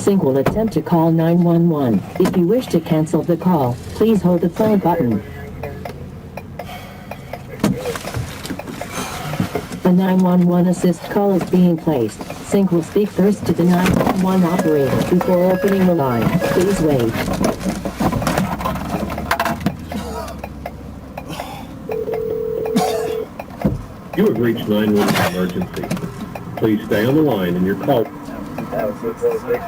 Sync will attempt to call 911. If you wish to cancel the call, please hold the phone button. A 911 assist call is being placed. Sync will speak first to the 911 operator before opening the line. Please wait. You have reached 911 emergency. Please stay on the line and your call